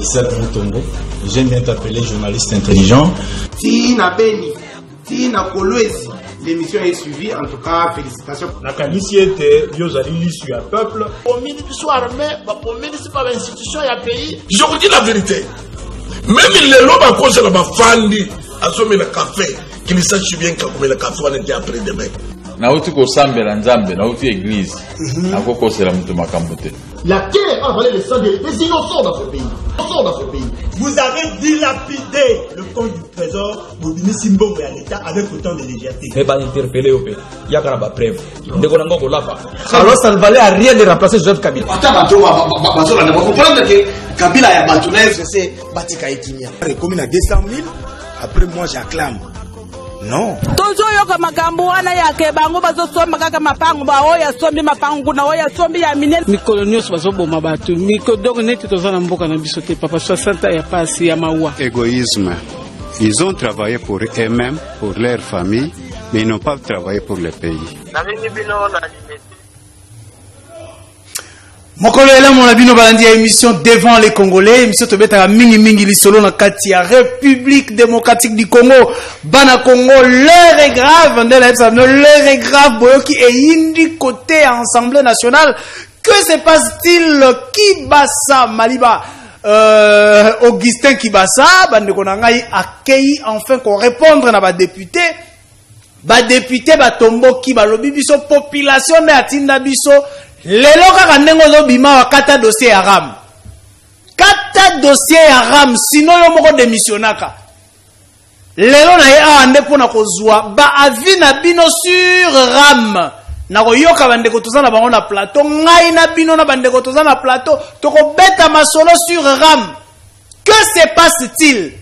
Isaac Mutombo, j'aime bien t'appeler journaliste intelligent. Tina Beni, Tina Kolwezi, l'émission est suivie, en tout cas, félicitations. La qualité était, Yozali sur un peuple. Au ministre soit armé, au ministre par l'institution et un pays. Je vous dis la vérité. Même les lobes à cause de la fandi, à sommer le café, qui ne sache bien qu'à le café, on était après demain. Nauti kosambela nzambe nauti église akokosela mutu makambo te. Laquelle a avalé le sang des innocents dans ce pays. Vous avez dilapidé le compte du trésor pour ministre Mbongo à l'État avec autant de légèreté. Mais pas interpellé au pays. Il y a quand même preuve. Alors ça ne valait à rien de remplacer Joseph Kabila. Vous comprenez que Kabila a battu c'est Batika et Kimia. Commune à 200 000, après moi j'acclame. Non. Toujours yoka makambo wana yake bango bazosomba kaka mapango ba oya sombi mapango na oya sombi ya minene mikolo nyos bazoboma batu miko donc neti tozana mboka na biso te papa 60 ya pasi ya mawa. Égoïsme. Ils ont travaillé pour eux-mêmes, pour leur famille, mais ils n'ont pas travaillé pour le pays. Mokolo ela mon abino balandi émission devant les Congolais, émission tobeta mingi lisolo na kati ya République démocratique du Congo. Bana Congo, l'heure est grave, l'heure est grave boyoki et indi côté Assemblée nationale. Que se passe-t-il? Kibasa Maliba Augustin Kibasa bande konangai accueilli enfin qu'on répondre na ba député batombo ki balobi biso population na atinda biso. Lelo kaka ndenge ozobima wakata dossier ya RAM. Kata dossier ya RAM sino yo moko démissionnaka. Lelo na ye ande pona kozwa ba avis na bino sur RAM. Na koyoka bandeko tozana bango na plateau, ngai na bino na bandeko tozana na plateau, toko beta masolo sur RAM. Que se passe-t-il?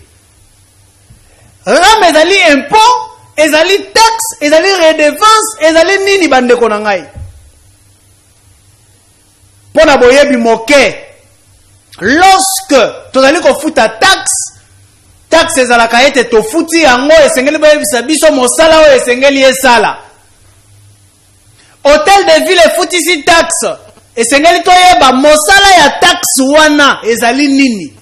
RAM ezali impôt, ezali taxe, ezali redevance, ezali nini bandeko na ngai? Pona boyebi moke lorsque tozali kofuta taxe ezalaka ete tofuti yango esengeli boyebisa biso mosala oyo esengeli esala. Hôtel de ville efutisi taxe esengeli toyeba mosala ya taxe wana ezali nini.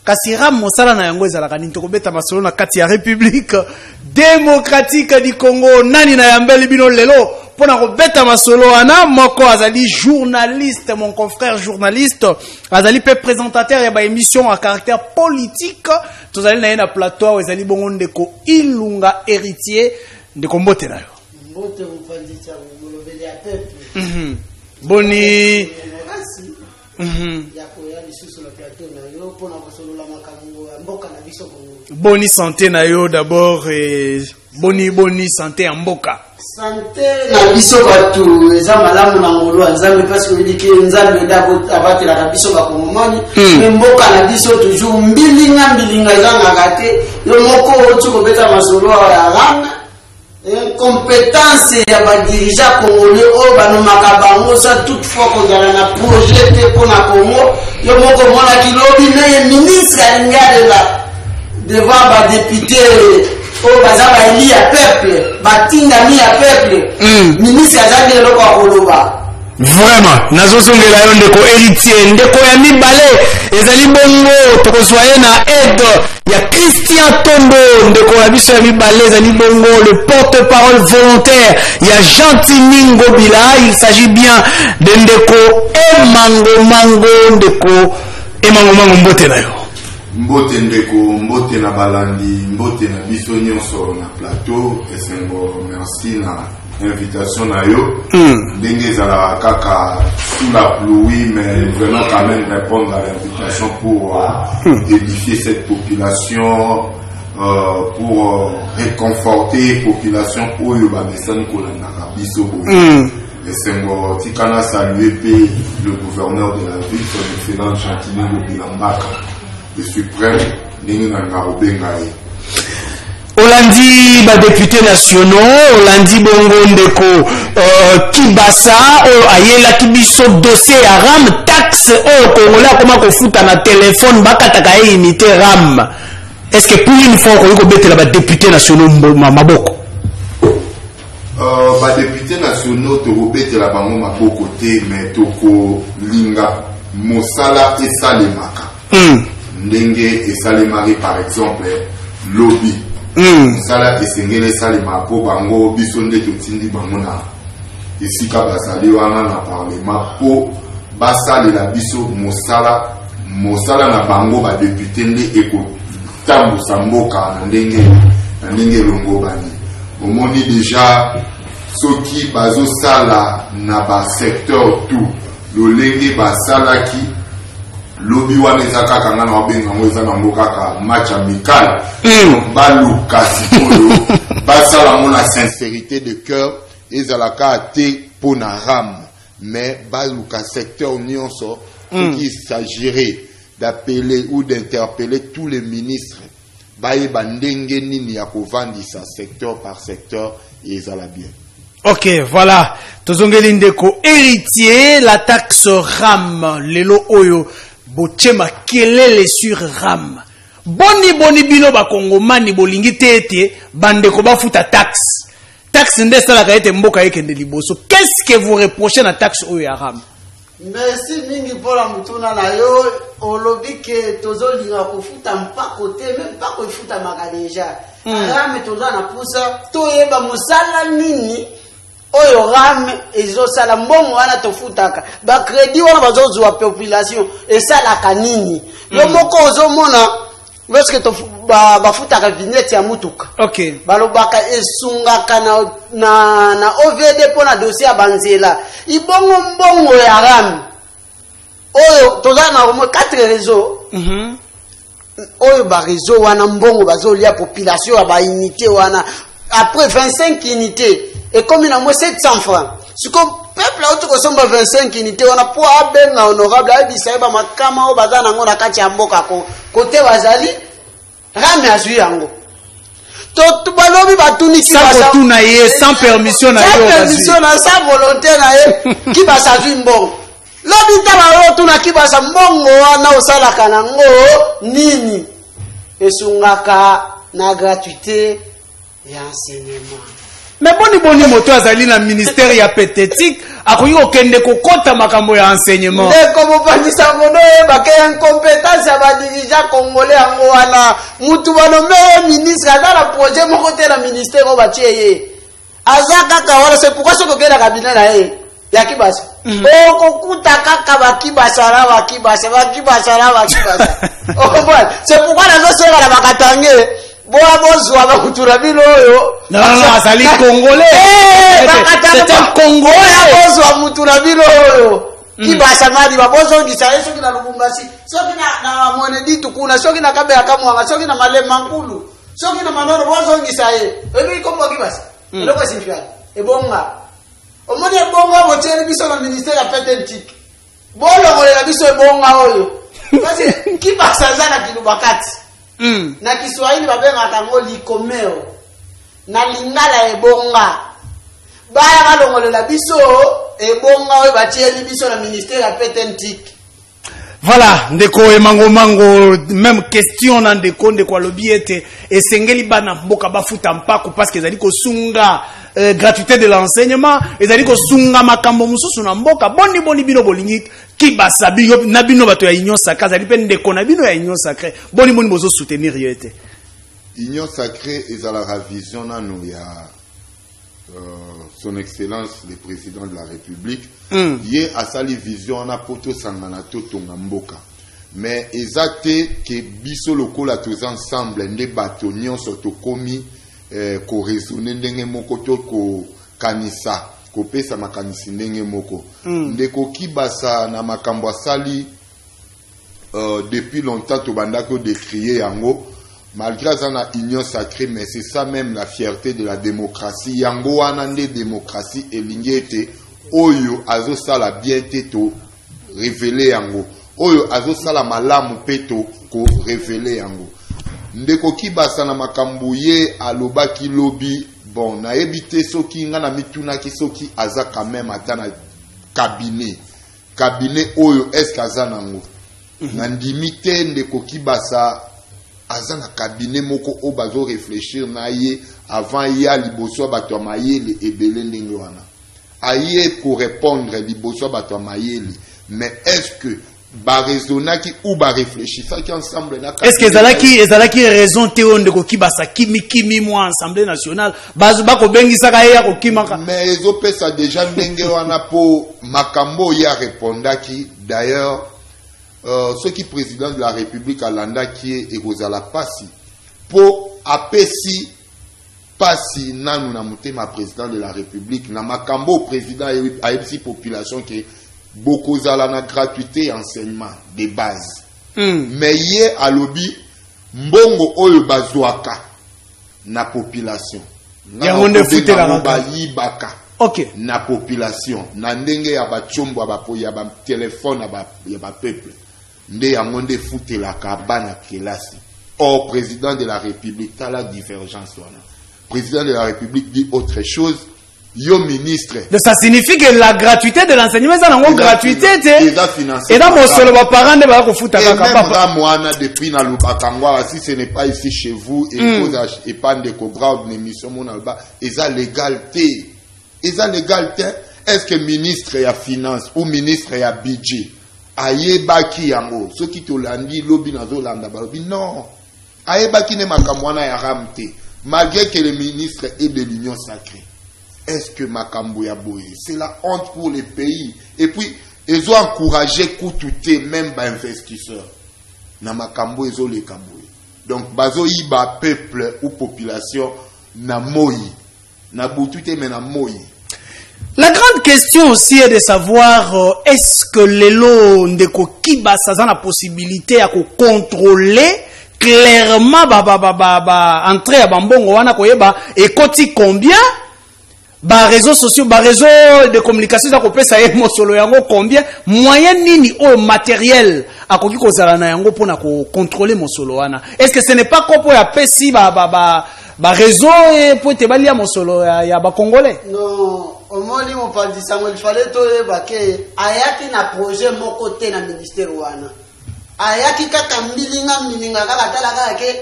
Kasi RAM mosala na yango ezalaka nini? Tokobeta masolo na kati ya République démocratique du Congo. Nani na yambeli bino lelo pona kobeta masolo wana moko azali journaliste, mon confrère journaliste, azali pe présentateur ya ba émission à caractère politique. Tozali na yena plateau ezali bongo ndeko Ilunga héritier ndeko mbote na yo. Mbote mfandita molobeli ya peuple. Boni ya koya lisusu na plateau na yo pona kosolola makambo ya mboka na biso Congo. Boni santé na yo d'abord et boni santé en mboka. Santé na biso batu eza malamu na ngolo nzambe parce que dike nzambe dabo abatela na biso ba komomani mais mboka na biso toujours mbilinga ezanga kate yo moko otu kobeta masolo ya ranga compétence ya ba dirigeant congolais o banomaka bango sa toutefois ko ngala na projet te pona Congo yo moko mona kilobi na ministre alingade la devant ba député o bazaba eli ya peuple batinga mi ya peuple ministre azali eloko akoloba. Vraiment nazosongela yo ndeko héritier ndeko ya mibale ezali bongo tokozwaye na aide ya Christian Tombo ndeko ya biso ya mibale ezali bongo le porte-parole volontaire ya Gentini Ngobila. Il s'agit bien de ndeko Emango ndeko Emango mbote na yo. Mbote ndeko mbote na balandi mbote na biso nyonso na plateau esengo merci na invitation na yo ndenge ezala kaka sous la pluie mais vraiment quand même répondre à l'invitation pour édifier cette population pour réconforter population oyo ba mesani kolanda biso esengo tikana saluer le gouverneur de la ville son excellent Gentini Ngobila le suprême ndenge na ngarobengaye. Olandi ba députés nationaux, Olandi bongo ndeko Kibasa ayela kibiso dossier ya RAM taxe au Congolais comment kofuta na téléphone bakataka unité RAM. Est-ce que pour une fois ko betela ba députés nationaux maboko? députés nationaux tokobetela bango maboko te mais tokolinga mosala esalemaka ndenge esalemaki par exemple lobby mosala esengeli esalema mpo bango biso nde totindi bango na esika bazali wana na parlement mpo basalela biso mosala na bango badepute nde ekotambusa mboka na ndenge elongobani. Omoni déjà soki bazosala na basecteur tout lolenge basalaki lobi wana eza kaka nga na wabenga ngo eza nango kaka match amical baluka sikoyo basala ngo na sincérité de cœur ezalaka te mpo na rame mais baluka secteur nyonso soki il s'agirait d'appeler ou d'interpeller tous les ministres bayeba ndenge nini ya kovandisa secteur par secteur ezala bien. Ok, voilà. Tozongeli ndeko héritier la taxe RAM lelo oyo bochema kelele sur RAM. Boni bino ba kongomani bolingi tete bandeko bafuta taxe. Taxe ndesa la kaete mboka yekende liboso. Qu'est-ce que vous reprochez na taxe oyo ya RAM? Merci mingi pola mutuna na yo olobi ke tozolinga kofuta mpako te même pas kofuta maka deja. RAM toza na pusa toyeba mosala nini oyo RAM ezosala mbongo wana tofutaka ba credit wana bazozwa population esalaka nini yo moko ozomona lorsque bafutaka vignette ya mutuka okay balobaka esungaka na OVD pona dossier ya banzela ibongo mbongo ya RAM oyo toza na au moins 4 réseaux oyo ba réseau wana mbongo bazolia population ya ba unité wana après 25 unités et comme il a moins 700 francs ce que peuple a autre que 25 unités on a pour abenga honorable abisa ba makama o bazana ngona kati ya mboka côté wazali rame azui yango to balobi batuniki basa tuna ye sans permission na yo sans permission na sa volonté na ye ki basa zui mbongo lobi taba tuna ki basa mbongo wana osalaka nango nini esungaka na gratuité ya enseignement. Mais boni moto azali na ministère ya pététique akoyi okende kokota makambo ya enseignement. Ndeko bopandisa mono ba ke incompétence ya ba dirigeant congolais yango wana mutu banombe ministre azala projet moko te na ministère oba tieye. Azaka ka wala c'est pourquoi soko kenda cabinet na ye ya kibasa. Okokuta kaka bakibasa la bakibasa. Okomba c'est pourquoi nazo sera na bakatange. Boa bozwa bakutura bilo yo. Non, azali congolais. C'est un congolais. Bozwa mutura bilo yo. Kibasa mali babozo ngisa soki na Lubumbashi. Soki na Monedi tukuna, soki na Kabe akamwa, soki na Malema Nkulu. Soki na Manoro bozo ngisa ye. Ebi kombo kibasa. Eloko sinfia. Ebonga. Omoni ebonga botere biso na ministère ya pététique. Bolo ngolela biso ebonga oyo. Kasi kibasa zana kilubakati. Na Kiswahili babenga kango likomeo na lingala ebonga baya balongolela biso ebonga oyo batieli biso na ministère ya pététique. Voilà, ndeko mango même question na ndeko alobi ete esengeli bana mboka bafuta mpako parce que ezali kosunga gratuité de l'enseignement ezali kosunga makambo mususu na mboka boni bino bolingi kibasa biyo na bino bato ya union sacrée ezali pe ndeko na bino ya union sacrée boni bozo soutenir yo ete union sacrée ezalaka vision nanu ya son excellence le président de la République ye asali vision na poto sangana to tonga mboka mais ezate ke biso lokola tous ensemble nde bato nyonso tokomi ko raisonner ndenge moko to ko kanisa ko pesa makanisi ndenge moko ndeko kibasa na makambo asali depuis longtemps to bandako décrier yango. Malgré ça, la union sacrée, mais c'est ça même la fierté de la démocratie. Yango wanande démocratie et l'ingété. Oyo azo sala bien teto révélé yango. Oyo azo sala malamu peto ko révélé yango. Ndeko kibasa na makambuye aloba ki lobby. Bon, na ebité soki nga na mituna ki soki aza quand même atana cabinet. Cabinet oyo est-ce kaza nango. Nandimite ndeko kibasa azana cabinet moko o bazo réfléchir na ye avant ya liboso bato mayele ebele ndenge wana aye pour répondre liboso bato mayele mais est-ce que ba raisonnaki ou ba réfléchissaki ensemble na est-ce que ezalaki raison te onde ko kibasa kimi moi Assemblée nationale bazo bako bengisa ka ya ko kimaka mais ezopesa déjà ndenge wana po makambo ya répondaki d'ailleurs ce qui président de la République alanda qui est ekozala pasi po apesi pasi nanu na mutema président de la République na makambo président a epsi population qui beaucoup zala na gratuité enseignement de base mais ye alobi mbongo oyo bazwaka na population ya onde futela ba libaka OK na population na ndenge ya ba chombo ya ba téléphone ya ba peuple nde ya monde futela ka bana kelasi or président de la République ta la divergence wana président de la République dit autre chose yo ministre donc ça signifie que la gratuité de l'enseignement ça n'a gratuité et dans mon solo ba parents ne ba ko futa ka papa mwana depuis na lubakangwa si ce n'est pas ici chez vous et vous et pas de cobra une émission mon alba eza légalité est-ce que ministre ya finance ou ministre ya budget ayebaki yango ceux qui tolandi lobi nazo landa balobi non ayebaki ne makamwana ya ramte malgré que le ministre est de l'union sacrée. Est-ce que makambo ya boye c'est la honte pour les pays et puis ils ont encouragé coûter même ba investisseurs na makambo ezo le kaboye donc bazo yiba peuple ou population na moyi na butute mais na moyi. La grande question aussi est de savoir est-ce que les lots ndeko kiba ça a la possibilité à contrôler clairement entrer à bambongo wana koyeba et koti combien ba réseaux sociaux ba réseaux de communication za kopesa ye mosolo yango combien moyen nini au matériel akoki kozala na yango pona ko contrôler mosolo wana est-ce que ce n'est pas kopo ya pesi ba réseau et pour te balia mosolo ya ba congolais non au moni mon padi Samuel fallait to ebake ayaki na projet moko te na ministère wana ayaki kaka milinga kaka talaka ke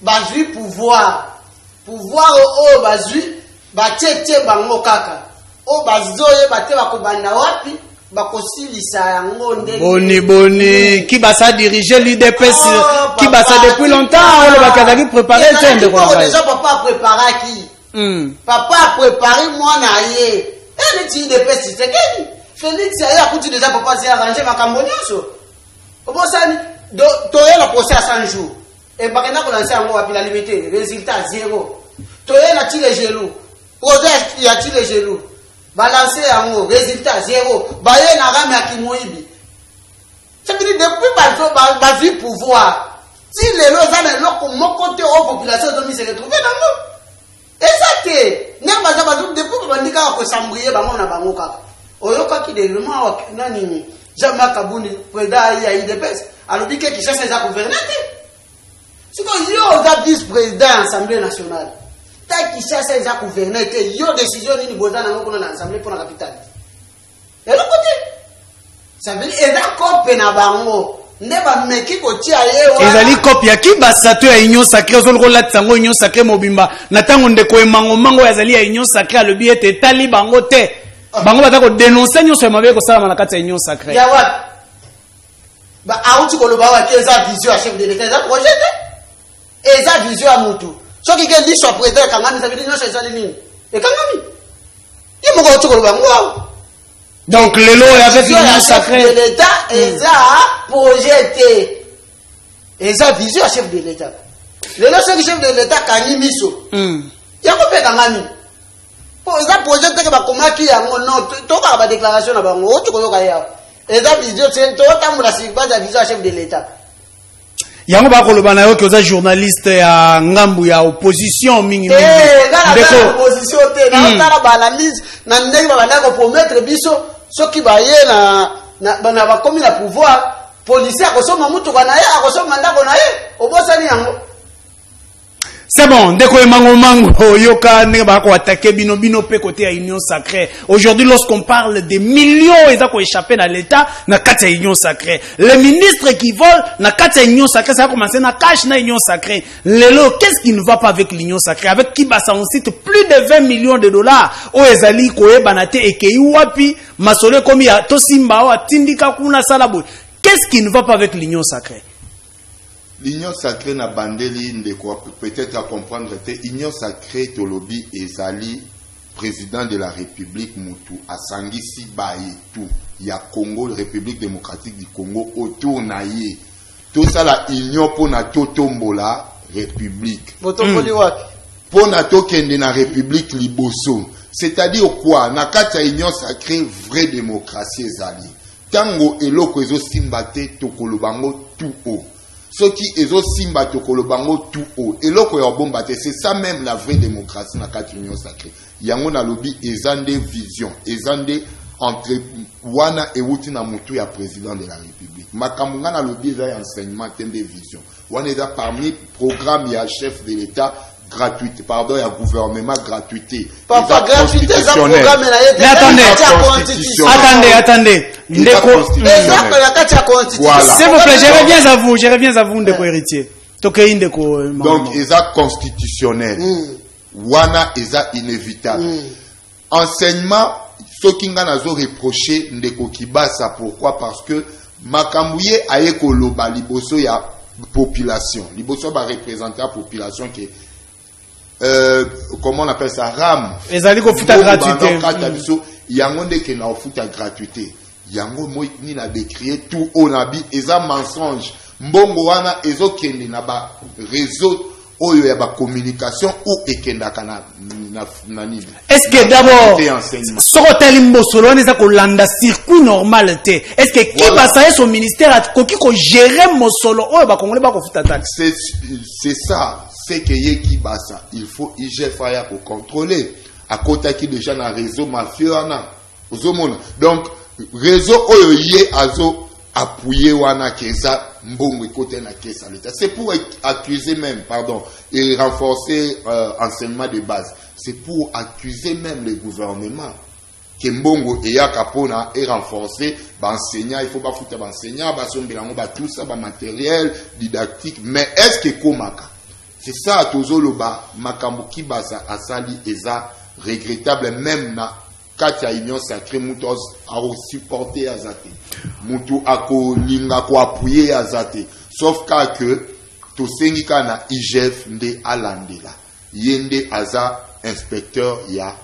bazui pouvoir o bazui batete bango kaka o bazoye bate bakobanda wapi bakosilisa yango ndenge boni qui va ça diriger l'UDPS qui va ça depuis longtemps on va kazaki préparer tende quoi déjà papa préparaki papa a préparé moi na ye elle dit UDPS c'est quel Félix a kuti déjà papa s'est arrangé makambo nyonso obosani toye la procès à 100 jours et bakena ko lancer yango wapi la limité résultat 0 toye la tire gelou projet ya tire gelou balancer yango résultat 0 baye na rame akimoyibi ça veut dire depuis bavi pouvoir si les lozana loko mokote au population domi se retrouver dans nous exacté n'a pas bazo depuis bandika ko sambrier bango na bango kaka oyoka ki de luma nani Jean-Marc Kabuni président ya IDPS alobi ke Kinshasa za gouverner c'est que yo za vice-président Assemblée nationale ta Kinshasa za gouverner que yo décision ni bozana ngoko na Assemblée pour la capitale et le côté ça veut dire eza copie na bango neba meki ko tia ye ezali copie ya kibasato ya union sacrée zolko latsango union sacrée mobimba na tango ndeko emango yazali ya union sacrée alobi ete tali bango te bango batako dénoncer nyonso mabe ko sala na kati ya union sacrée ya wapi ba auti ko loba wa keza vision ya chef de l'état za projet eza vision ya mutu soki ke liso président kangami ça veut dire nyonso ezali nini e kangami ye moko auti ko loba ngwa donc le lot avec union sacrée de l'état eza projet eza vision ya chef de l'état le lot soki chef de l'état kangi miso ya ko pe kangami pour ça projet que ba komaki yango non to ba déclaration na bango o tuko yoka ya eza vision c'est to tamula si ba vision chef de l'état yango ba ko lobana yo ke oza journaliste ya ngambu ya opposition mingi ndeko opposition te na tala ba analyse na ndenge ba banda ko promettre biso soki ba ye na ba komi na pouvoir policier akosoma mutu kana ye akosoma ndako na ye obosani yango C'est bon, ndeko mango yoka neba ko attaquer bino pe côté à Union Sacrée. Aujourd'hui, lorsqu'on parle des millions ils ont échappé dans l'état na kati Union Sacrée. Les ministres qui volent na kati Union Sacrée, ça a commencé na cash na Union Sacrée. Lelo, qu'est-ce qui ne va pas avec l'Union Sacrée? Avec qui basa on cite plus de 20 millions de dollars. O ezali koe banate ekei wapi masole komi ya tosimba o atindika kuna salabu. Qu'est-ce qui ne va pas avec l'Union Sacrée? L'Union Sacrée n'a bandeli de quoi peut-être à comprendre que l'Union Sacrée Tolobi ezali président de la République Moutou à Sangisi Baye tout. Il y a Congo, la République démocratique du Congo autour naïe. Tout ça la union pour na totombola République. Botomboli wapi? Pour na tokende na République liboso. C'est-à-dire quoi? Na kati ya Union Sacrée vraie démocratie ezali. Tango eloko ezo simbate tokolobango tout haut. Ce qui est aussi simbatokolo bango tout haut. Et là, c'est ça même la vraie démocratie dans la 4 unions sacrées. Yango na lobby ezande vision, ezande entre wana et wutina mutu ya président de la République. Makamunga na lobby ezay enseignement tende vision. Wana eza parmi programme ya chef de l'État gratuité, pardon, ya gouvernement gratuité. Papa gratuité ça programme na yete. Mais attendez. S'il vous plaît, je reviens à vous, Ndeko héritier. Donc, eza constitutionnel. Wana eza inévitable. Enseignement, ce qui nga nazo reproché Ndeko Kibasa, pourquoi? Parce que Makamouye ayeko loba liboso ya population. Liboso ba représenter la population qui comment on appelle ça? RAM. Ezali ko futa gratuité. Yango ndeke na futa gratuité. Yango moi ni na décrier tout on abi eza mensonge. Mbongo wana ezo kende na ba réseau oyo ya ba communication ou ekenda kana na nini. Est-ce que d'abord soko talimbo solo on eza ko landa circuit normal te? Est-ce que qui va ça son ministère ko gérer mo solo oyo ba congolais ba ko futa taxe? C'est ça, c'est que yeki basa, il faut IGF ya pour contrôler à côté qui déjà na réseau mafieux ana. Donc réseau oyoye azo appuyer wana kesa mbongo côté na kesa l'état. C'est pour accuser même, pardon, et renforcer enseignement de base. C'est pour accuser même le gouvernement que mbongo et ya kapona et renforcer enseignant, il faut pas foutre enseignant, ba sombelango ba tout ça ba matériel didactique, mais est-ce que komaka? C'est ça tozoloba makambo ki basa asali eza regrettable même na Katia Union Sacrée Moutos a supporté Azate. Moutou a linga ko appuyer Azate. Sauf que to sengika na IGF nde alandela. Yende aza inspecteur ya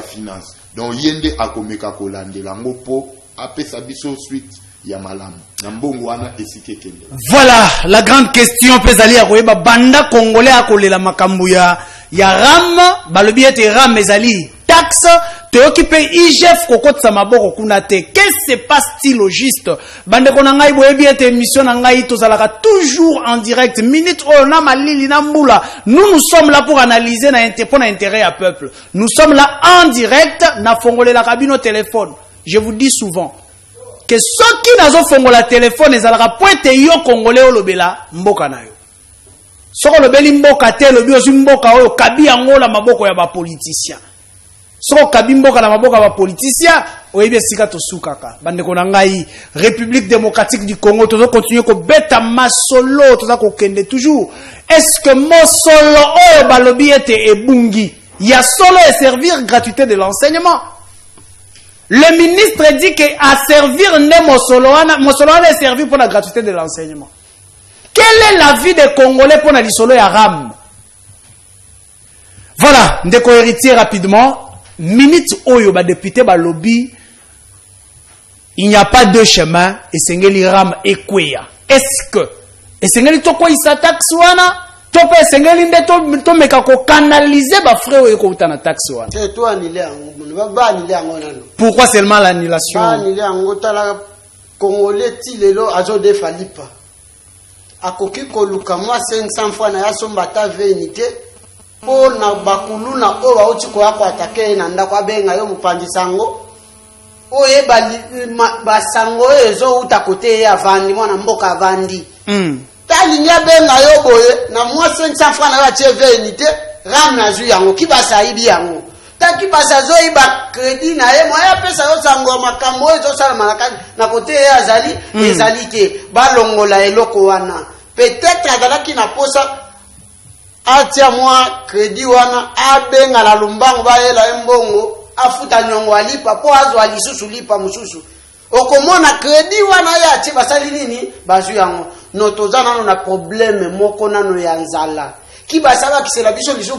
finance. Donc yende akomeka ko landela ngopo apesa biso suite ya malamu. Nambongo wana esike kende. Voilà la grande question pesali akoyeba banda congolais akolela makambu ya RAM balobi ete RAM ezali taxe te occupé IGF kokot sa maboko kuna te. Qu'est-ce qui se passe-t-il au juste? Bande ko na ngai boyebi ete émission na ngai tozalaka toujours en direct minute o na malili na mbula. Nous sommes là pour analyser na intérêt à peuple. Nous sommes là en direct na fongole la cabine téléphone. Je vous dis souvent que ceux qui nazo fongola téléphone ezalaka pointe yo congolais o lobela mboka na yo. Soko lobeli mboka te lobi ozi mboka oyo kabi yango la maboko ya ba politicien. Soko kabi mboka na maboko ya ba politicien oyebi sika to sukaka. Bande ko na ngai République démocratique du Congo tozo continuer ko beta masolo toza ko kende toujours. Est-ce que mosolo oyo balobi ete ebungi ya solo et servir gratuité de l'enseignement? Le ministre dit que à servir ne Mosoloana est servi pour la gratuité de l'enseignement. Quel est l'avis des Congolais pour la lisolo ya RAM? Voilà, ndeko héritier rapidement. Minute oyo ba député ba lobby. Il n'y a pas deux chemins et sengeli RAM ekweya. Est-ce que et sengeli toko isa taxe wana? Tope sengeli nde to meka ko canaliser ba frère oyo ko utana taxe wana. C'est toi annulé ango ba annulé ango nano. Pourquoi seulement l'annulation? Ba annulé ango tala congolais ti lelo azo de falipa. Akoki ko luka moi 500 fois na yaso mbata venité po na bakulu na o ba uti ko yako atake na ndako abenga yo mupandi sango. Oye bali basango ezo utakote ya vandi mwana mboka vandi. Ta alinga benga yo boye na moi 500 francs na ba cheve unité ram na zu yango ki basa ibi yango taki basa zo iba crédit na ye moya pesa yo sango makambo zo sala malaka na côté ya azali ezalité balongola eloko wana peut-être azalaki na posa atia moi crédit wana abenga na lumbango baela mbongo afuta nyongo alipa po azo alisusu lipa mususu okomona crédit wana ya ti basali nini bazu yango no tozana na problème moko nano ya nzala ki basaba ki sela biso biso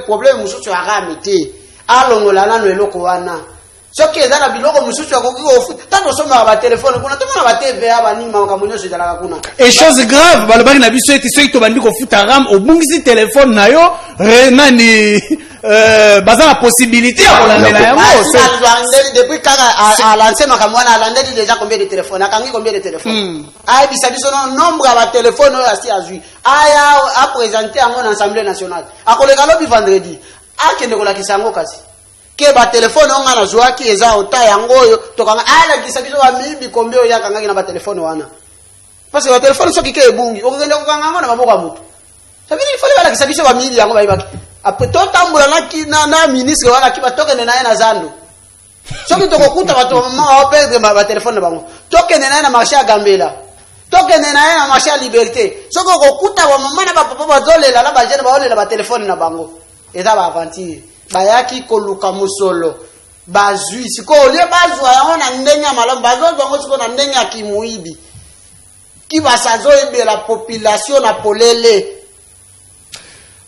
problème mususu ya ramete alongola nano eloko wana soki ezana biloko mususu akoki ofuta tanto soma ba téléphone kuna tomona ba TV aba ni manga monyoso ezala kuna et chose grave balobaki na biso ete soki tobandi kofuta ram obungisi téléphone na yo nani baza na possibilité ya kolandela yango depuis kaka a lancé makambo wana alandeli déjà combien de téléphone akangi combien de téléphone ayebisa biso nombre ya batelefone oyo asi azwi aya apresente yango na assemblée nationale akoleka lobi vendredi akende kolakisa yango kasi ke ba telefone onga na zwaki eza ota yango oyo tokanga ala kisa biso ba mibi kombe oyo yakanga na ba telefone wana parce que ba telefone soki ke ebungi okende kokanga ngo na maboko ya mutu sabi il fallait bala kisa biso ba mibi yango bayibaki après to tambula na ministre wana ki ba tokende na ye na zando soki tokokuta bato mama o perdre ba telefone na bango tokende na ye na marché ya Gambela tokende na ye na marché ya Liberté soki kokuta ba mama na ba papa bazolela na ba jeune baolela ba telefone na bango eza ba aventure bayaki koluka musolo bazui siko olie bazwa yango na ndenge ya malamu bazozwa yango siko na ndenge ya kimuibi ki basazo ebe la population na polele.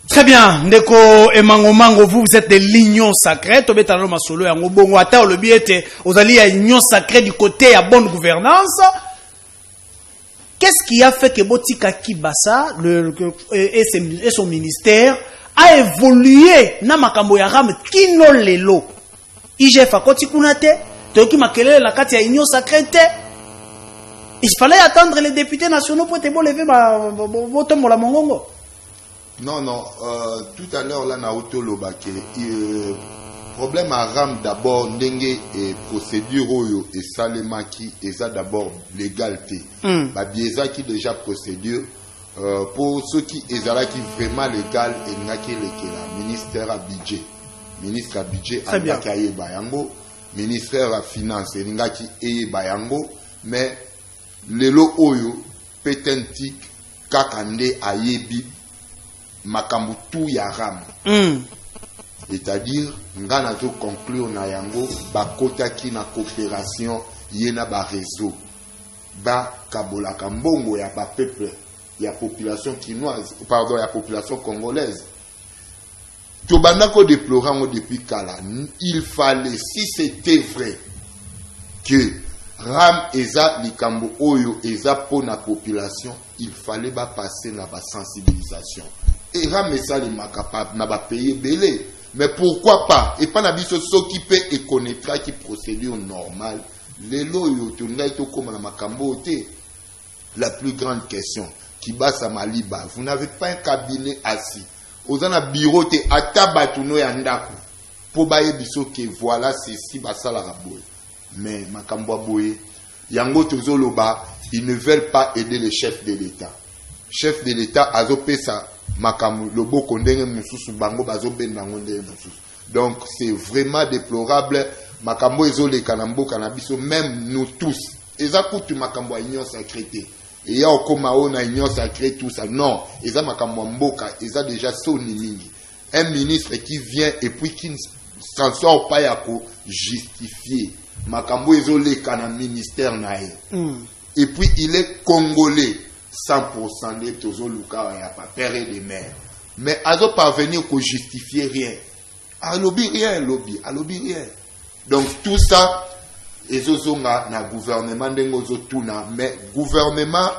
Très bien, ndeko emango mango, vous êtes de l'union sacrée, tobetalo masolo yango bongo ata le biete ozali ya union sacrée du côté ya bonne gouvernance. Qu'est-ce qui a fait que Botika Kibasa et son ministère a évolué na makambo ya ram kino lelo IGF akoti kunate toki makelele la kati ya union sacrée te. Il fallait attendre les députés nationaux pour te lever botombo la mongongo. Non, tout à l'heure là na otolobake problème à ram d'abord ndenge et procédure oyo et salemaki eza d'abord légalité ba bieza qui déjà procédure pour ceux qui ezalaki vraiment légal et ngaki lekela ministère à budget alaki ayeba yango ministère à finance ngaki eyeba yango mais lelo oyo petentik kakande ayebi makambu tout ya ram c'est-à-dire ngana zo conclure na yango bakotaki na coopération yena ba réseau ba kabola kambongo ya ba peuple ya population quinoise pardon ya population congolaise to bandako déplorant depuis kala il fallait si c'était vrai que ram eza likambo oyo eza pour la population il fallait ba passer na ba sensibilisation et ram eza les macapable na ba payer belé. Mais pourquoi pas? Et pas n'abisso qui peut et connaîtra qui procédure normale. Les lois comme la makambote. La plus grande question qui base à Maliba. Vous n'avez pas un cabinet assis. Vous avez un bureau te atabatuno yandako. Pour bailler biso que voilà ceci basa la raboue. Mais makambo boye yango tozoloba ils ne veulent pas aider les chefs de l'État. Chef de l'État azopé ça. Donc c'est vraiment déplorable. Makambo ezole kanambo kanabiso même nous tous. Eza kutu makambo union sacrée. Et ya okoma ona union sacrée tout ça. Non, eza makambo mboka, eza déjà soni mingi. Un ministre qui vient et puis qui ne s'en sort pas ya ko justifier. Makambo ezole kana ministère nae. Et puis il est congolais. 100% des Tozoluka et à pas père et des mères. Mais à parvenir qu'on justifier rien. À lobby rien. Donc tout ça, et zozonga na gouvernement dengozo tuna, mais gouvernement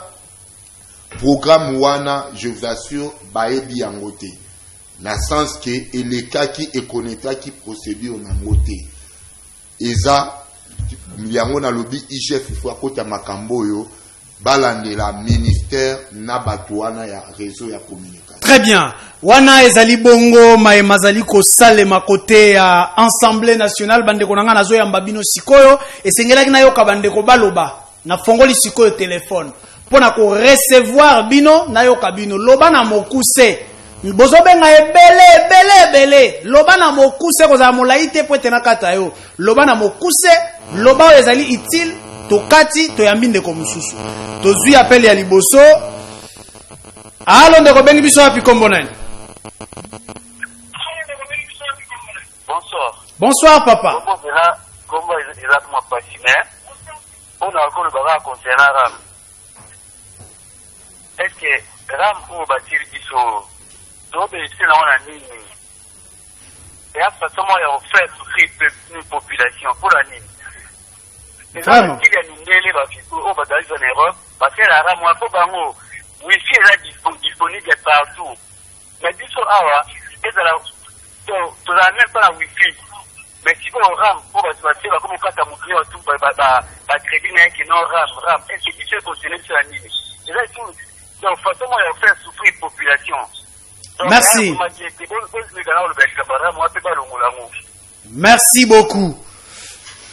programme wana, je vous assure, baebi angote. Na sens que et les cas qui est connecté qui procédure na ngote. Eza yango na lobby IGF il faut akota makambo yo. Balandela ministère nabatuana ya réseau ya communication. Très bien. Wana ezali bongo maemazali ko sale makote ya Assemblée nationale bande konanga nazo ya mbabino sikoyo esengelaki na yoka bande ko baloba na fongoli sikoyo téléphone. pona ko recevoir bino na yoka bino loba na mokuse bozobenga ebele loba na mokuse kozala molai te po ete na kata yo loba na mokuse loba oyo ezali utile tokati toyambi ndeko mosusu tozwi apele ya liboso. Alo ndeko bengi biso api kombo nani? Bonsoir. Bonsoir papa. Comment il a ma passionné? On a encore le bagage concernant RAM. Est-ce que RAM ou bâtir biso donc c'est là on a mis et à ce moment il a offert souffrir une population pour la nini. Vraiment. Il y a une nele au bagage en Europe parce que la RAM ou un peu bango wifi est disponible partout. Mais biso awa est là tu n'as même pas la wifi. Mais si on RAM pour passer comme quand tu as montré tout ba crédit n'est que non RAM est-ce que tu peux continuer sur la nini. Et là tout donc forcément il a offert souffrir population. Merci. Merci beaucoup.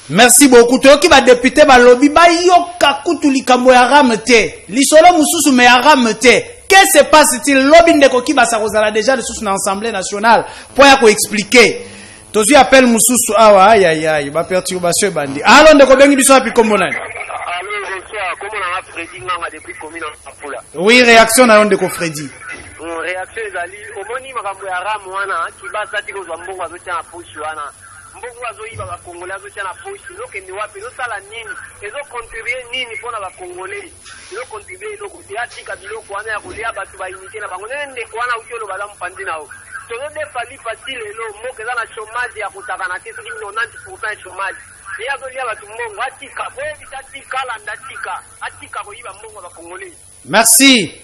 Merci beaucoup. Toyoki ba député ba lobby ba yoka kutu likambo ya ramete. Lisolo mususu me ya ramete. Qu'est-ce qui se passe-t-il lobby ndeko ki ba sa kozala déjà de sous na Assemblée nationale pour ya ko expliquer. Tozu appel mususu awa aïe ba perturbation bandi. Allons ndeko bengi biso api kombo nani? Allô bonsoir. Comment on a Freddy nganga depuis commune Apula. Oui, réaction na ndeko Freddy. Réaction ezali omoni makambo ya ramu wana kibasa tiko za mbongo azotia na pushi wana mbongo azoiba ba Congolais azotia na pushi loke ni wapi no sala nini ezo contribuer nini pona ba Congolais ezo contribuer loko ya tika biloko wana ya kulia batu ba unité na bango nende kwana ukelo bala mpandi nao tozo de fali facile lo moke za na chômage ya kutakana te soki 90% chômage ya zolia batu mbongo atika boye bitatika la ndatika atika koiba mbongo ba Congolais. Merci.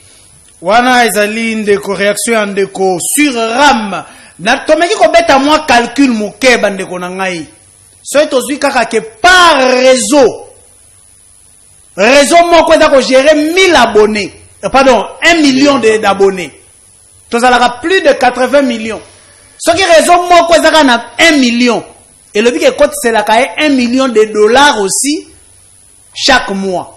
Wana ezali ndeko réaction ya ndeko sur RAM na tomeki ko beta moi calcul moke bandeko na ngai so tozwi kaka ke par réseau moko eza ko gérer 1000 abonnés pardon 1 million d'abonnés tozalaka plus de 80 millions soki réseau moko eza na 1 million et le bike cote c'est la 1 million de dollars aussi chaque mois.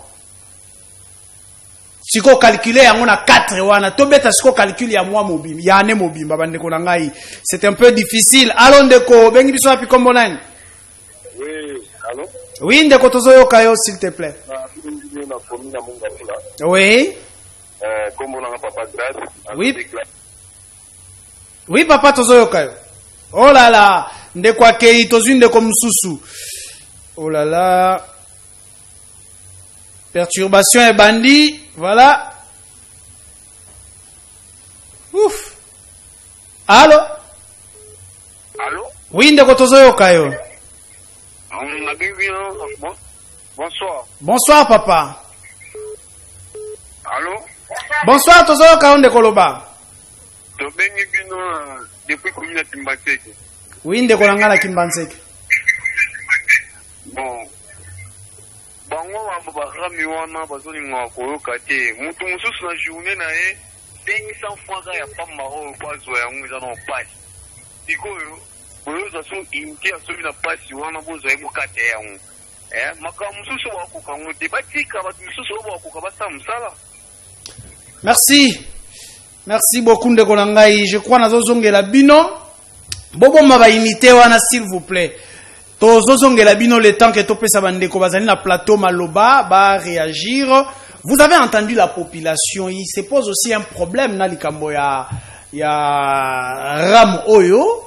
Si on calcule yango na 4 wana to beta siko calcule ya mois mobimba ya ane mobimba bandeko na ngai c'est un peu difficile. Allons ndeko bengi biso api kombo nani? Oui, allô? Oui ndeko tozoyoka yo s'il te plaît. Oui. Kombo na papa Grace. Oui. Oui papa tozoyoka yo. Oh là là, ndeko akei tozwi ndeko mususu. Oh là là. Perturbation et bandit, voilà. Ouf. Allô? Allô? Oui, ndeko tozoyoka yo. Bonsoir. Bonsoir papa. Allô? Bonsoir tozoyoka yo ndeko loba. Tobengi bino depuis commune Kimbanseke. Oui, ndeko nanga na Kimbanseke. Bon. Bango wambo barami wana bazolinga koyoka te mutu mosusu na journée na ye 500 francs ya pamba oyo bazwa yango eza na pasi sikoyo boyoza so inti asobi na pasi wana bozwa ye bokate yango makambo mosusu bakoka ngo te batika bato mosusu oyo bakoka basala mosala. Merci beaucoup ndeko na ngai. Je crois nazozongela bino boboma ba unité wana s'il vous plaît. Tozozongela bino le temps que topesa bandeko bazali na plateau maloba ba réagir. Vous avez entendu la population, il se pose aussi un problème na likambo ya ram oyo.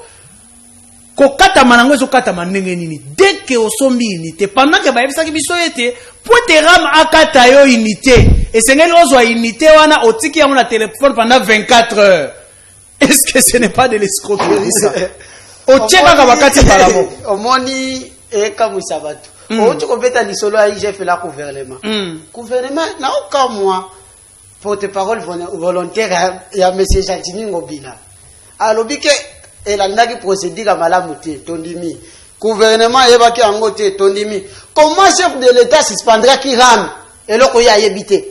Kokata manango ezokata manenge nini. Dès que osombi unité pendant que ba yebisa ki biso ete pote ram akata yo unité et sengeli ozwa unité wana otiki yango na téléphone pendant 24 heures. Est-ce que ce n'est pas de l'escroquerie ça? Ocheka kabakati balamo. Omoni ekamwisa batu. Outi kobeta lisolo ya IGF la gouvernement. Gouvernement na aucun mois porte-parole volontaire ya monsieur Jantini Ngobila. Alobi ke elandaki procédure malamu te tondimi. Gouvernement yebaki yango te tondimi. Comment chef de l'État suspendra ki ram eloko ya yebite?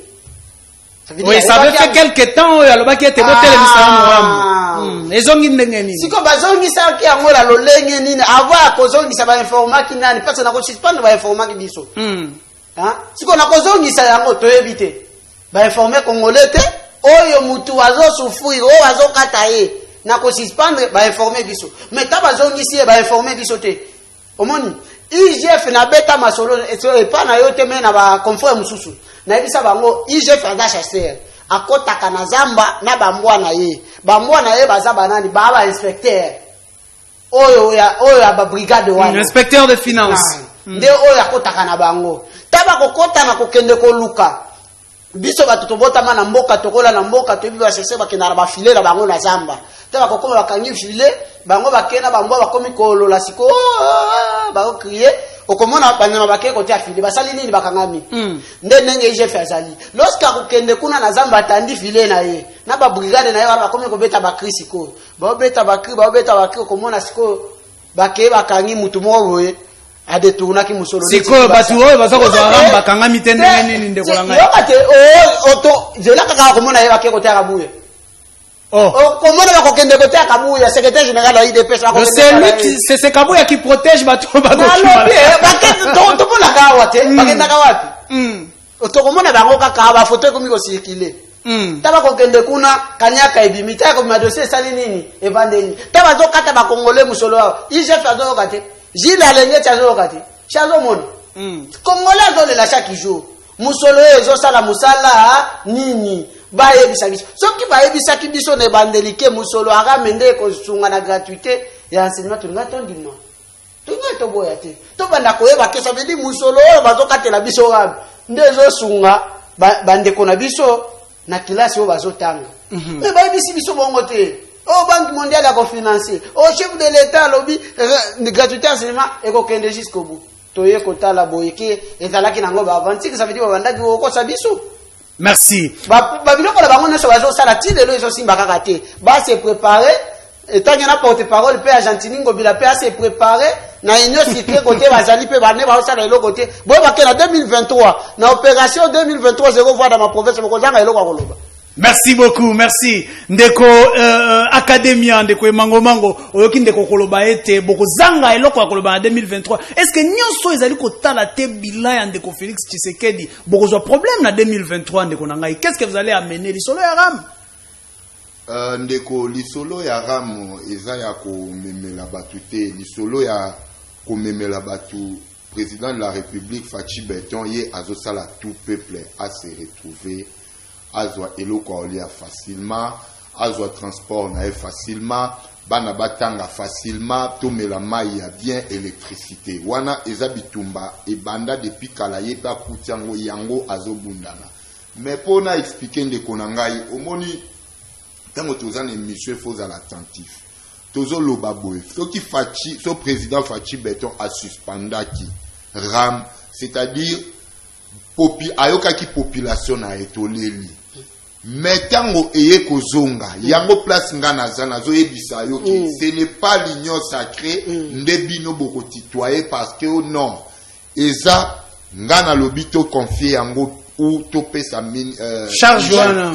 Oui, ça fait quelques temps, il y a le bac qui était voté le Missalam. Les hommes qui n'ont si comme bazongi ça qui a moi la lolenge ni avoir kozongi ça va informer qui n'a pas ça n'a pas suspendre va informer qui biso. Hein? Si qu'on a kozongi ça yango to éviter. ba informer congolais te oyo mutu azo souffrir o azo kataye na ko suspendre ba informer biso mais ta bazo ngisi ba informer biso te omoni IGF na beta masolo et pas na yo te mais na ba confrère mususu na yebisa bango IGF aza chasseur akotaka na zamba na bambwa na ye baza banani ba inspecteur oyo ya ba brigade wana inspecteur de finance nde oyo akotaka na bango taba kokota na kokende koluka biso batuto botama na mboka tokola na mboka to biba sese bakena na bafile na bango na zamba taba kokoma bakangi file bango bakena bambwa bakomi kolola siko ba crier okomona banyama bakeko kote afile basali nini bakangami nde ndenge IGF azali lorsque akokende kuna na zamba atandi file na ye na ba brigade na ye wana bakomi kobeta bakri siko ba beta bakri okomona siko bakeye bakangi mutu moko boye adetourna ki musolo siko batu oyo baza kozwa ramba kangami te ndenge nini ndeko langa yokate oto jela kaka komona ye bakeye kote akabuya comment on va kokende côté Kabuya secrétaire général de l'IDPS c'est c'est Kabuya qui protège bato bato to pona kawa te bakenda kawapi otokomona bango kaka ba photo komi ko circuler taba kokende kuna kanyaka ebimita ko ma dossier sali nini evandeli taba zo kata ba congolais musolo IGF azo kate Gilles Alenge chazo kate chazo mon congolais zo le chaque jour musolo ezo sala musala nini ba yebisa biso soki ba yebisa ki biso ne bandelike musolo aga mende ko sunga na gratuité ya enseignement tunga tondino tunga to boya te to banda ko yeba ke ça veut dire musolo bazokatela biso wa ndezo sunga bande ko na biso na classe o bazotanga mais ba yebisi biso bongo te o banque mondiale a financer o chef de l'état lobby gratuité enseignement et ko kende jusqu'au bout to ye ko tala boyeke ezalaki nango ba 26 ça veut dire banda ki ko sa biso. Merci. Babiloko la bango neso bazo sala ti lelo ezo simba kaka te. Ba se préparer etant na porte-parole pe Argentine ngobila pe se préparer na union cyclée côté bazali pe bane ba sala lelo côté. Bo ba ke na 2023 na opération 2023 zéro voix dans ma province ko zanga lelo ko loba. Merci beaucoup, merci. Ndeko Academia, ndeko Mango, oyoki ndeko koloba ete boko zanga eloko koloba en 2023. Est-ce que nyonso ezali ko tala te bilan ya ndeko Félix Tshisekedi boko zo problème na 2023 ndeko nangai. Qu'est-ce que vous allez amener lisolo ya ram? Ndeko lisolo ya ram eza ya ko memela batu te, lisolo ya ko memela batu. Président de la République Fachi Beton ye azosala tout peuple à se retrouver. Azwa eloko olia facilement, azwa transport na facilement, bana batanga facilement, tomela mai ya bien électricité. Wana eza bitumba e banda depuis kala yeba kutiango yango azobundana. Mais pour na expliquer ndeko nangai, omoni tango tozana émission faut à l'attentif. Tozo loba boy. So président Fachi Beton a suspendaki RAM, c'est-à-dire ayoka ki population na etoleli. Mais tango eye kozonga yango place ngana zana zo yebisa yo ki ce n'est pas l'union sacrée ndebino boko titoyer parce que non eza ngana lobito confier yango ou topé sa charge wana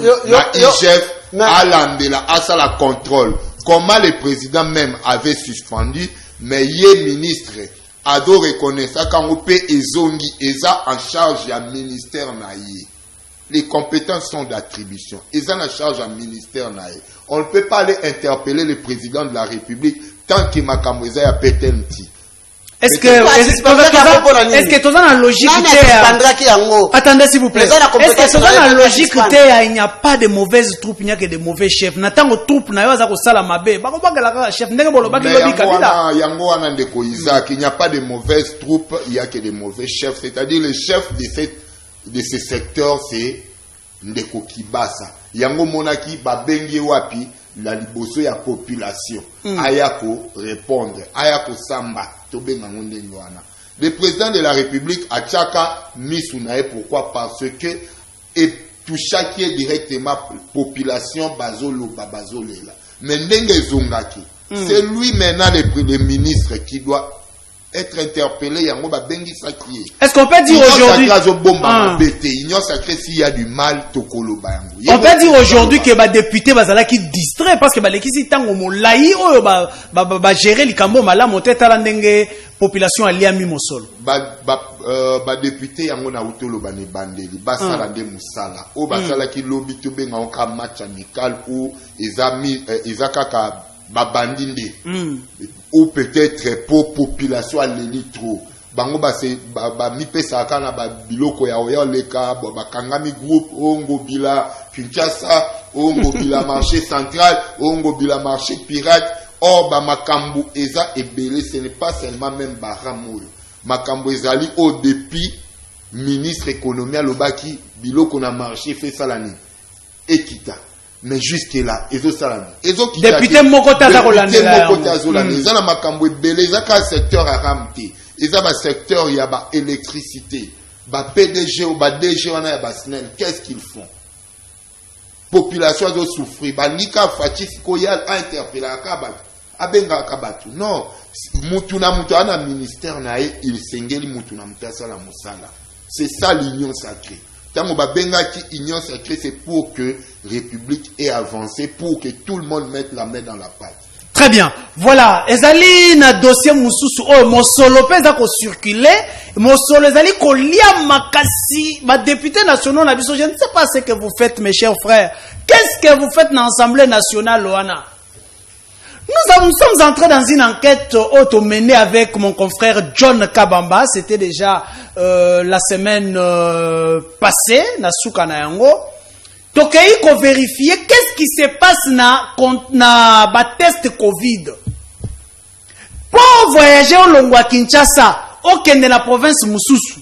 IGF alandela asa la contrôle comment le président même avait suspendu mais yé ministre ado reconnaître kango pe ezongi eza en charge ya ministère na ye. Les compétences sont d'attribution. Ils ont la charge à ministère. On ne peut pas aller interpeller le président de la République tant qu'il m'a camoué à Pétenti. Est-ce que tu as la logique? Attendez s'il vous plaît. Est-ce que tu as la logique? Il n'y a pas de mauvaises troupes, il n'y a que de mauvais chefs. N'attends que troupes, il n'y a pas de salamabe. Chef, il n'y a pas de mauvaises troupes, il n'y a que de mauvais chefs. C'est-à-dire les chefs de ce secteur, c'est Ndeko Kibasa. Yango monaki babengi wapi la liboso ya population. Ayako répondre, ayako samba, tobenga ngondengo wana. Le président de la République a tchaka misunae pourquoi? Parce que et touchaki directement population bazolo babazolela. Mais ndenge zongaki. C'est lui maintenant le ministre qui doit être interpellé, yango ba bengi sakié. Est-ce qu'on peut dire aujourd'hui Union sacrée s'il y a du mal tokoloba yango. On peut dire aujourd'hui que ba député bazala qui distrait parce que ba lekisi tango molai oyo ba gérer likambo mala moteta la ndenge population aliami mosolo. Ba député yango na utolo ba ne bandeli ba sala de musala o ba sala ki lobby to benga on ka match amical ou ezakaka ba bandinde ou peut-être pour population à l'élitro bango ba se ba mi pesa kana ba biloko ya oya leka ba kangami groupe ongo bila Kinshasa ongo bila marché central ongo bila marché pirate or ba makambu eza ebele. Ce n'est pas seulement même baramoyo makambu ezali au depuis ministre économie lobaki biloko na marché fait salani ekita. Mais jusque là, ils ont salami. Député Mokota Zarolandela. Ils ont makambo ebele, ils ont secteur à ramter. Ils ont un secteur il y a ba électricité, ba PDG ou ba DG on a ba SNEL. Qu'est-ce qu'ils font? Population doit souffrir. Ba nika fatis koyal interpellé akabat. Abenga akabatu. Non, mutuna ana ministère na il sengeli mutuna mutasa la musala. C'est ça l'union sacrée. Tant que Bengaki union sacrée, c'est pour que République ait avancé, pour que tout le monde mette la main dans la pâte. Très bien. Voilà. Ezali na dossier mususu oh mosolo pesa ko circuler, mosolo ezali ko lia makasi ba député nationaux na biso. Je ne sais pas ce que vous faites mes chers frères. Qu'est-ce que vous faites dans l'Assemblée nationale Loana? Nous sommes entrés dans une enquête auto-menée avec mon confrère John Kabamba. C'était déjà la semaine passée, na souka na yango. Tokei ko vérifier qu'est-ce qui se passe na ba test Covid. Pour voyager au Longwa Kinshasa, au Kende la province Mususu.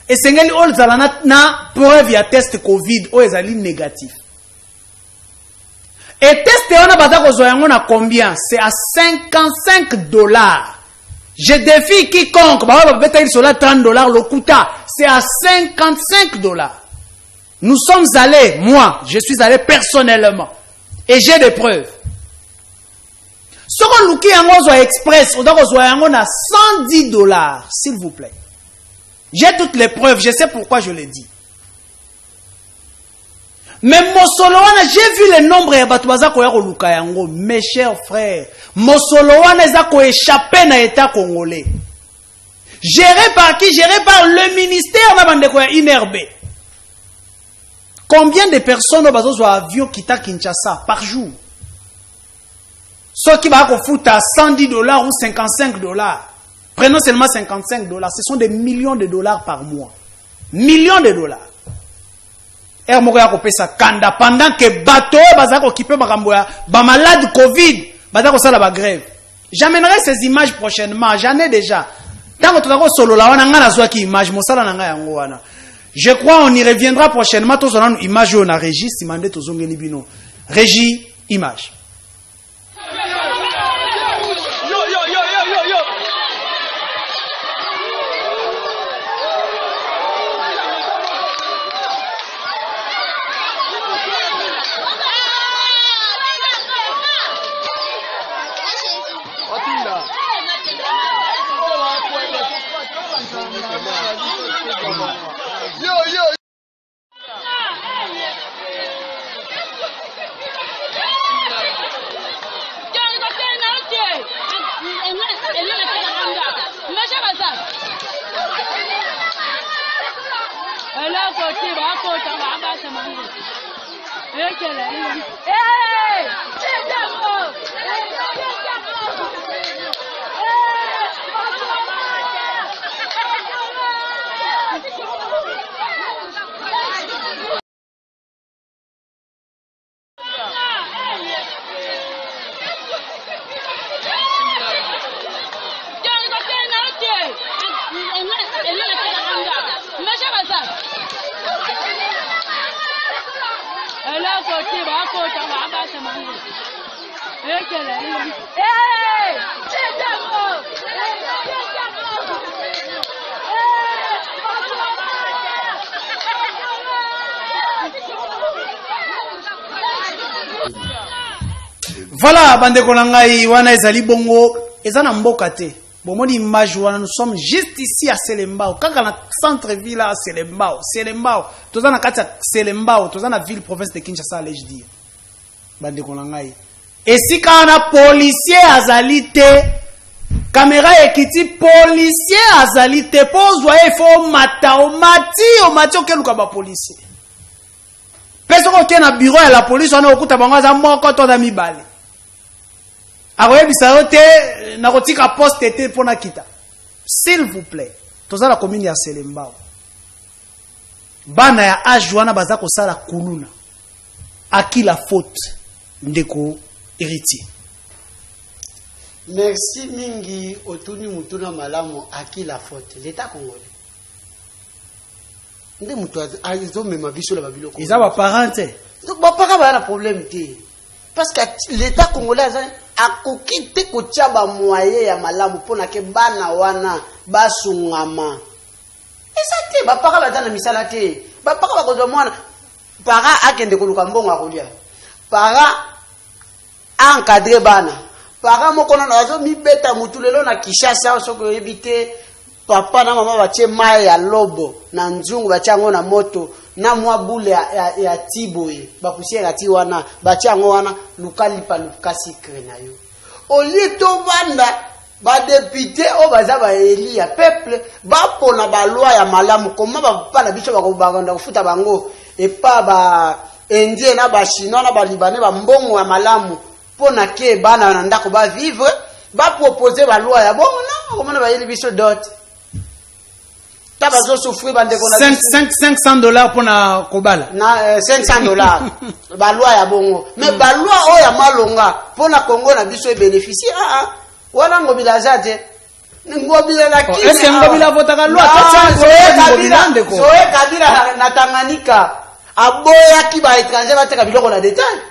Et sengeli ol zalana na preuve ya test Covid o ezali négatif. Et test on a besoin combien? C'est à $55. Je défie quiconque. Il sur $30 le coûta. C'est à $55. Nous sommes allés, moi, je suis allé personnellement. Et j'ai des preuves. Ce qu'on loue qui est express, on doit $110, s'il vous plaît. J'ai toutes les preuves, je sais pourquoi je l'ai dit. Mais Mosolowana, j'ai vu le nombre de Batouaza Koyaro Lukayango. Mes chers frères, Mosolowana a échappé dans l'État congolais. Géré par qui? Géré par le ministère de Inerbe. Combien de personnes ont avion quittent Kinshasa par jour? Ceux qui vont foutre à $110 ou $55. Prenons seulement $55. Ce sont des millions de dollars par mois. Millions de dollars. Pendant que bateau bazak occupé ba malade Covid bazak sala ba grève. J'amènerai ces images prochainement, j'en ai déjà. Tant que tu vas solo la wana ngana zwa ki image mosala na nga yango wana. Je crois on y reviendra prochainement to zona image on a régie simande to zongeli bino. Régie image. Voilà, bande konangai wana ezali bongo ezana mboka te. Bon, moi, l'image, nous sommes juste ici à Selembao. Quand on a centre-ville à Selembao, tous en a Selembao, tous en a ville, province de Kinshasa, allez-je dire. Bande Konangaï. Et si quand on a policier azalité, caméra ekiti policier azalité, pose, voyez, il faut mati, auquel nous avons policier. Personne qui est dans le bureau de la police, on a au coup de bangaza, moi, quand on a mis balle. Alors, nakotika poste été pour nakita. S'il vous plaît, tous la commune ya Selembao. Bana ya ajuana bazako sala kuluna. À qui la faute ndeko héritier? Merci mingi otuni mutuna malamu à qui la faute? L'État congolais. Nde mutu azo mema biso la babilo. Ils ont parents. Donc ba parents ba na problème té. Parce que l'État congolais a kokite kotia ba moyen ya malamu pona ke bana wana basungama. Esa te ba parents ba na misala te. Ba parents ba ko mwana para akende koluka mbongo akolia. Para encadrer bana. Para moko na azo mi beta mutu lelo na Kinshasa soko ebite papa na mama batie mai ya lobo na nzungu batia ngo na moto na mwa bule ya tiboye bapusie ngati wana batia ngo wana lukali pa lukasi krena yo. Oli to banda ba député o baza ba eli ya peuple ba pona ba loi ya malamu koma ba pa na biso ba ko baganda kufuta bango e pa ba indien na ba chinois na ba libanais ba mbongo ya malamu pona ke bana na ndako ba vivre ba proposer ba loi ya bongo na komona ba eli biso dot. $500 pour na kobala. Na $500. Ba loi ya bongo. Mais ba loi o ya malonga pour na Congo na biso bénéficier. Wana ngobila zate. Ngobila la kini. Est-ce ngobila votaka loi? Soe Kabila na Tanganyika. Aboya ki ba étranger ba teka biloko na détail.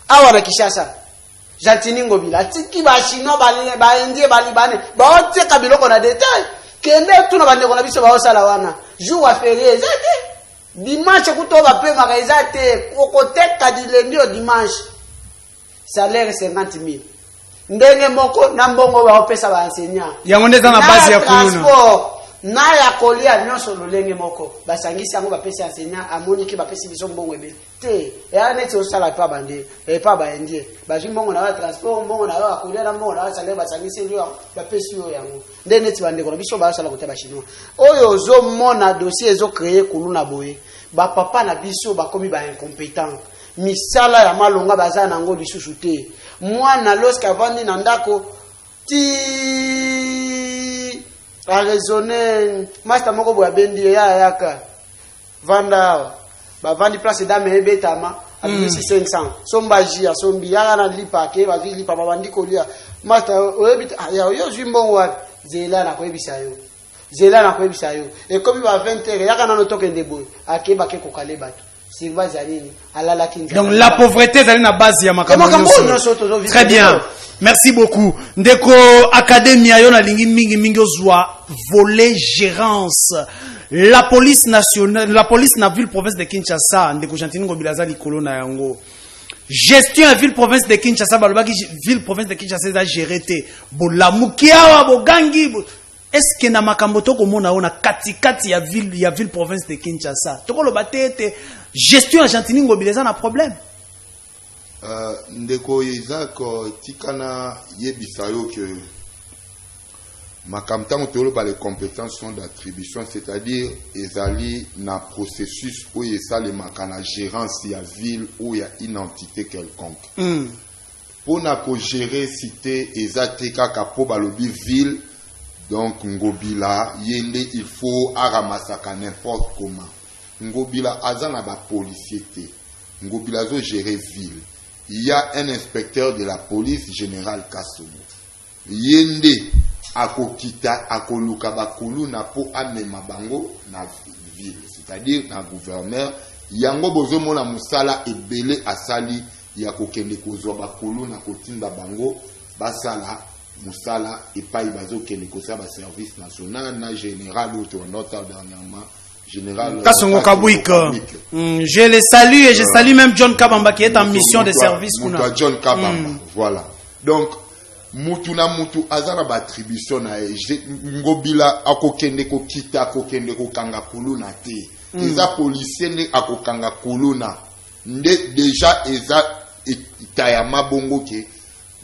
Awa na Kinshasa. Jantini ngobila. Tiki ba chinois ba indien ba libanais. Ba teka biloko na détail. Kende tuna bande kona biso ba osala wana jour wa férié ezate dimanche kuto ba pe maka ezate kokoteka dilendi o dimanche salaire 50,000 ndenge moko na mbongo ba opesa ba enseignant yango ndeza na base ya kuluna na ya kolia nyonso lolenge moko basangisi yango bapesi enseignant amoni ki bapesi biso mbongo ebe te ya neti osala pa bande e pa ba indie baji mbongo na transport mbongo na ya kolia na mbongo na salaire basangisi yo bapesi yo yango nde neti bande kona biso ba sala kota ba chinois oyo zo mona dossier ezo créer kuluna boye ba papa na biso bakomi ba incompétent misala ya malonga baza nango lisusu te mwana lorsque vandi na ndako ti a raisonner master moko boya bendi ya yaka vanda ba vandi place dame ebetama a 500 somba jia sombi ya na lipa ke ba lipa ba bandi kolia master oyebita ya yo zimbongo wa zela na koyebisa yo e comme ba 20h ya kana no tokende boy akeba ke kokale bato Silva Zanini alala kinza. Donc la pauvreté c'est la base ya makambo. Très bien. Merci beaucoup. Ndeko Academia yona lingi mingi ozwa volet gérance. La police nationale, la police na ville province de Kinshasa, ndeko Jantini Ngobilaza likolo na yango. Gestion à ville province de Kinshasa, balobaki ville province de Kinshasa za gérer bolamukiawa bogangi. Est-ce que na makambo toko mona ona katikati ya ville province de Kinshasa toko lo batete gestion Argentine Ngobileza na problème ndeko Isaac tikana yebisa yo que makambo tango tolo ba les compétences sont d'attribution, c'est-à-dire ezali na processus où ezali makana gérance ya ville ou ya une entité quelconque pour na ko gérer cité ezateka ka po balobi ville. Donc Ngobila yende il faut aramasaka n'importe comment. Ngobila azana ba policier té. Ngobila zo gérer ville. Il y a un inspecteur de la police général Kassomo. Yende akokita akoluka bakulu na po amema bango na ville, c'est-à-dire na gouverneur yango bozo mona musala ebele asali ya kokende kozwa bakulu na kotinda bango basala Moussala et pas Ibazo qui est le service national, na général ou nota dernièrement général. Je le salue et je salue même John Kabamba qui est en mission de service. John Kabamba, voilà. Donc mutu na mutu azana ba attribution na ngobila akokende ko kita akokende ko kanga kuluna te eza policier ne akokanga kuluna nde déjà eza itayama bongo ke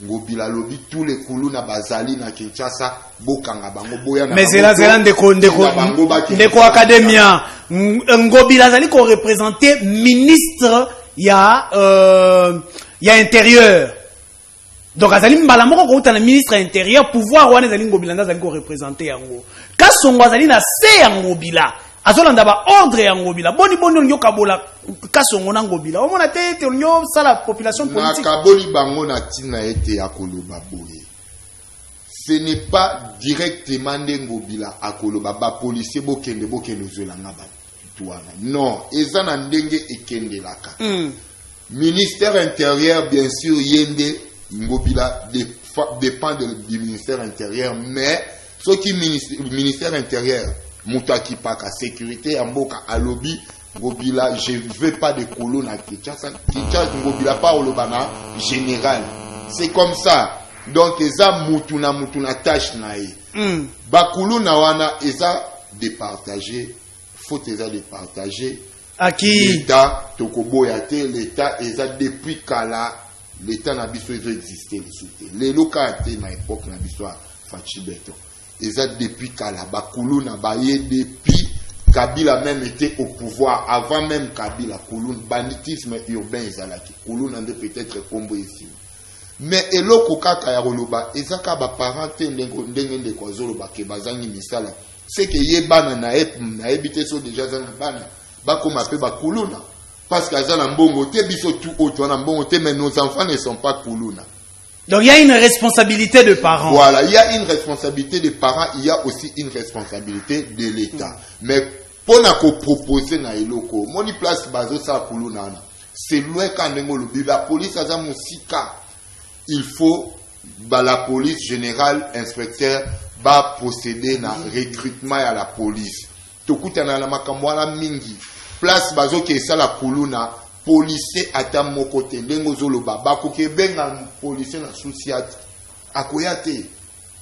ngobila lobi tous les kuluna bazali na Kinshasa bokanga bango boya na mais zela ndeko academia ngobila zali ko représenter ministre ya intérieur. Donc azali mbala moko ko utana ministre intérieur pouvoir wana zali ngobila ndazali ko représenter yango. Kasongo azali na se ya ngobila. Azolanda ba ordre ya ngobila. Boni nyo kabola kasongo na ngobila. Omona te nyo sala population politique. Na kaboli bango na tina ete ya koloba boye. Ce n'est pas directement ngobila akoloba ba policier bokende zolanga ba tuana. Non, ezana ndenge ekendelaka. Ministère intérieur bien sûr yende ngobila dépend du ministère intérieur, mais ce qui ministère intérieur mutaki paka sécurité amboka alobi ngobila je veux pas de colonne à Kinshasa ngobila pas olobana général, c'est comme ça. Donc eza mutuna tâche na ye ba colonne wana eza départager, faut eza départager à qui l'état tokoboya te l'état eza depuis kala l'état na biso ezo exister les locaux na époque na biso Fachi Beton eza depuis kala ba kuluna baye depuis Kabila même était au pouvoir avant même Kabila kuluna banditisme urbain ezalaki kuluna nde peut-être kombo ici mais eloko kaka ya roloba ezaka ba parents ndenge ndeko azoloba ke bazangi misala c'est que yebana na ebite so déjà zana bana bakoma pe ba kuluna parce que azana mbongo te biso tout autre na mbongo te, mais nos enfants ne sont pas kuluna. Donc il y a une responsabilité de parents. Voilà, il y a une responsabilité des parents, il y a aussi une responsabilité de l'État. Mais pour nous proposer na eloko, moni place bazo sa kuluna na. C'est loin quand ngolo la police aza musika. Il faut la police générale inspecteur va procéder na recrutement à la police. Tokutana na makambo la mingi. Place bazo ke sa la kuluna policier ata moko te ndengo zoloba bako ke benga policier na souciat akoyate.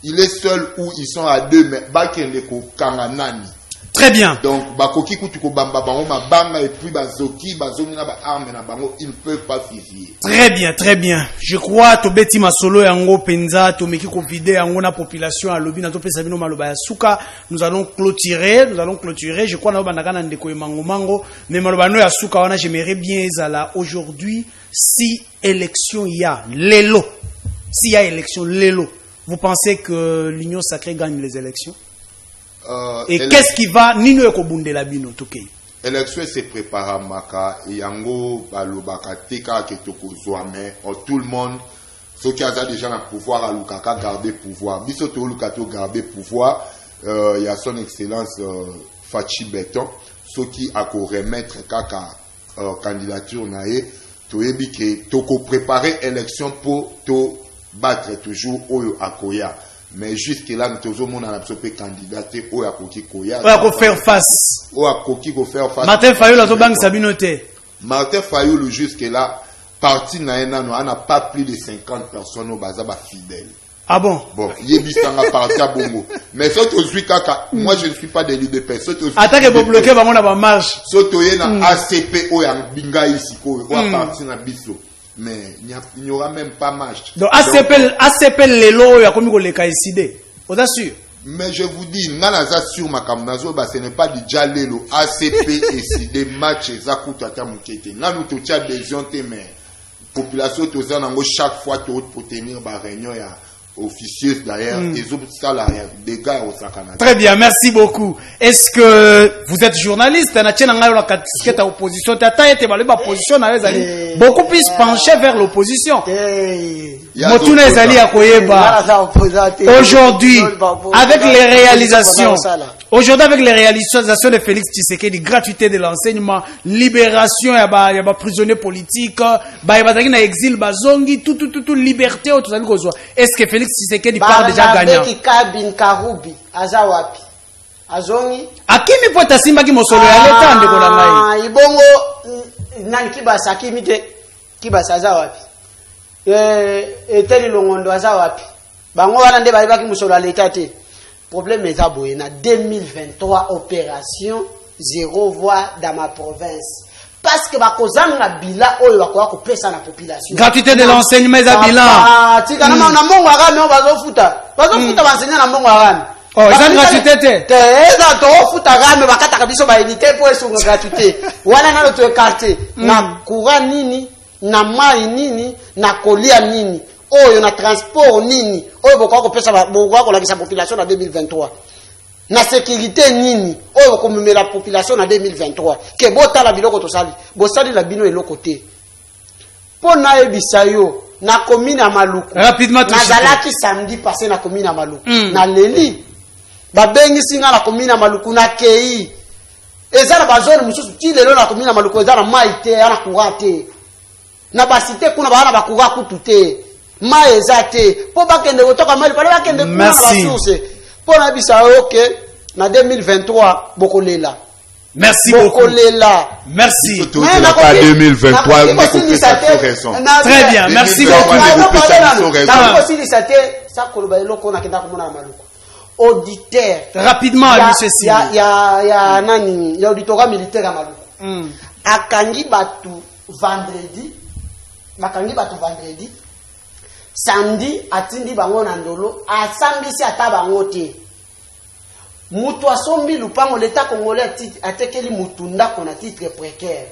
Il est seul ou ils sont à deux mais bakende ko kanga nani. Très bien. Donc bakoki kutuko bamba bango mabanga et puis bazoki bazongi na ba arme na bango, ils ne peuvent pas fusiller. Très bien, très bien. Je crois to beti masolo yango penza to meki ko vide yango na population a lobi na to pesa bino maloba ya suka. Nous allons clôturer. Je crois na bandaka na ndeko mango mango mais maloba no ya suka wana j'aimerais bien ezala aujourd'hui si élection y a lelo. S'il y a élection lelo, vous pensez que l'Union sacrée gagne les élections? Et qu'est-ce qui va nino ekobunde la bino toke? Élection se prépare maka yango balobaka teka ketoko mais tout le monde ceux qui a déjà le pouvoir à lukaka garder pouvoir biso to lukato garder pouvoir il y a son excellence Fachi Beton ceux qui a ko remettre kaka candidature nae to yebi ke toko préparer élection pour to battre toujours oyo akoya. Mais jusque là nous toujours mon a peu candidaté au akoki koya o faire face o akoki ko faire face Martin Fayulu azo bang sabinote Martin Fayulu jusque là parti na enano on n'a pas plus de 50 personnes au bazaba fidèles. Ah bon? Bon, yebisanga parti à bongo. Mais surtout kaka moi je ne suis pas de l'UDP. Attaque pour bloquer bango na ba marche. Surtout na ACP o ya binga ici ko o parti na biso. Mais il n'y aura même pas match. Donc ACP lelo ya komi ko leka iside. Vous assure? Mais je vous dis, nanaza sur ma kamnazo ba ce n'est pas du jalelo ACP iside match zakuta ta mukete. Nanu to tia adhésion te mais population to za nango chaque fois to pour tenir ba réunion ya officieuse d'ailleurs et autres salariés des gars au Sakana. Très bien, merci beaucoup. Est-ce que vous êtes journaliste? Na tchena ngayo la casquette à opposition. Tata ete ba opposition na ezali beaucoup plus penché vers l'opposition. Motuna ezali akoyeba. Aujourd'hui avec les réalisations de Félix Tshisekedi, gratuité de l'enseignement, libération ya ba prisonniers politiques, ba bazaki na exil bazongi tout liberté au tozali kozwa. Est-ce que Félix Tshisekedi part déjà gagnant? Karubi azawapi azongi akimi pota simba ki mosolo ya leta ndeko na ngai ibongo nani kibasa kimi te kibasa azawapi eteli longondo azawapi bango wana nde bayebaki musolo ya leta te. Problème eza boye na 2023 opération 0 voix dans ma province. Parce que bakozanga bila oyo bakoya kopesa na population. Gratuité de l'enseignement eza bilan. Ah, tika na mbongo arame o bazofuta. Bazofuta bansenya na mbongo arame. Oh, eza gratuité te. Te eza to futa arame bakata kabiso ba unité po esunga gratuité. Wana nalo to écarté. Na courant nini, na mai nini, na kolia nini. Oyo na transport nini. Oyo bokoya kopesa bokoya kolakisa population na 2023. Na sécurité nini oyo komemela la population en 2023 ke botala biloko tosali bosali la bino eloko te pona ebisa yo na commune ya Maluku rapidement nazalaki samedi passé na commune ya Maluku na leli babengisi nga na commune ya Maluku na kei eza na bazone mususu ti lelo na commune ya Maluku eza na mai te ana courant te na basite kuna bana bakura kutu te mai eza te po bakende kotoka mai pale bakende kuna na basource. Pour la bisa ok na 2023 bokolela. Merci beaucoup. Bokolela. Merci. Pas 2023 très bien, merci beaucoup. Auditeur. Rapidement monsieur Sim. Ya nani, ya auditorat militaire à Maluku. Akangi batu vendredi. Bakangi batu vendredi. Samedi atindi bango na ndolo asambisi ata bango te mutu asombi lupango leta congolais atekeli mutunda kona titre précaire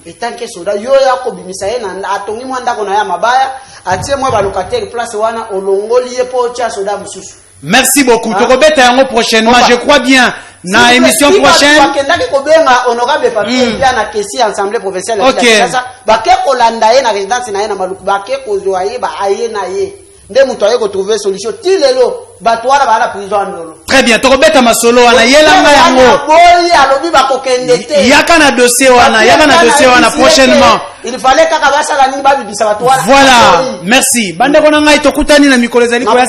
etanke soda yo yako bimisa ye na atongi mwanda kona ya mabaya atie mwa balocataire place wana olongoli ye po cha soda mususu. Merci beaucoup. Tokobeta yango prochainement, je crois bien. Na émission prochaine. Bakendaki kobenga honorable papier bien na kesi assemblée provinciale ya Kinshasa. Bake kolanda ye na résidence na ye na Maluku. Bake kozwa ye ba aye na ye. Nde mutu aye ko trouver solution. Ti lelo bato wana ba la prison ndolo. Très bien. Tokobeta masolo wana yelanga yango. Boyi alobi bakokende te. Yaka na dossier wana prochainement. Il fallait kaka basala nini babibisa bato wana. Voilà. Merci. Bande kona ngai tokutani na mikolo ezali ko ya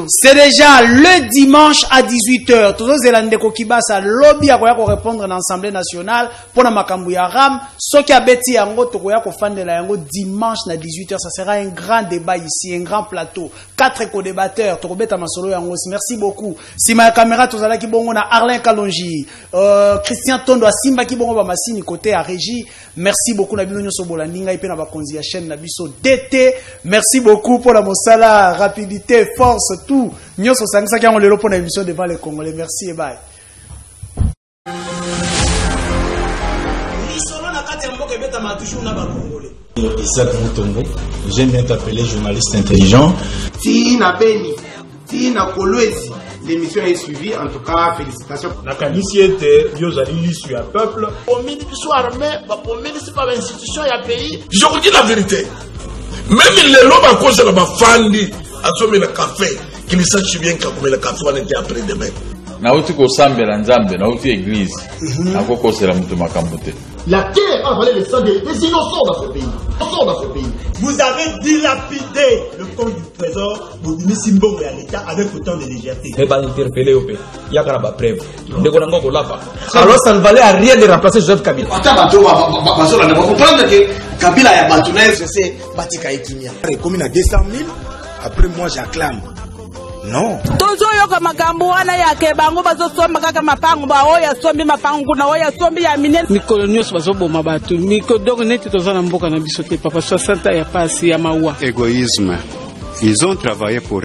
c'est déjà le dimanche à 18h. Tozo zelande ko kibasa lobby akoya ko répondre na Assemblée nationale pona makambu ya ram soki abeti yango tokoya ko fandela yango dimanche na 18h. Ça sera un grand débat ici, un grand plateau. 4 co-débatteurs tokobeta masolo yango. Merci beaucoup. Sima ya caméra tozala ki bongo na Arlin Kalonji, Christian Tondo asimba ki bongo ba masini côté à régie. Merci beaucoup na bino nyoso bolandinga ipe na bakonzi ya chaîne na biso DT. Merci beaucoup pour la mosala, rapidité, force, tout. Nyoso sangisa ki yango lelo pour na émission devant les Congolais. Merci et bye. Isaac Moutongo, j'aime bien t'appeler journaliste intelligent. Tina Beni, Tina Kolwezi, l'émission est suivie, en tout cas, félicitations. La qualité était, yo zali l'issue à peuple. Au ministre soit armé, au ministre pas institution et à pays. Je vous dis la vérité. Même les lobes à cause de la fandi, à ce moment le café, qui ne sache bien qu'à le café on était après demain. Nauti kosambela nzambe nauti église akokosela mutu makambo te. La terre a avalé le sang des innocents dans ce pays. Vous avez dilapidé le compte du trésor Bobimi Simbongo et l'État avec autant de légèreté. Mais pas interpellé au pays. Il y a quand même preuve. Alors ça ne valait à rien de remplacer Joseph Kabila. On ne comprendre que Kabila ya Batunaï, c'est Batika Ekimia. Comme il a 200 000, après moi j'acclame. Non. Tozoyoka makambo wana yake bango bazosomba kaka mapango ba oya sombi mapango na oya sombi ya minene mikolo nyonso bazoboma bato mikodoko neti toza na mboka na biso te papa 60 ya pasi ya mawa égoïsme. Ils ont travaillé pour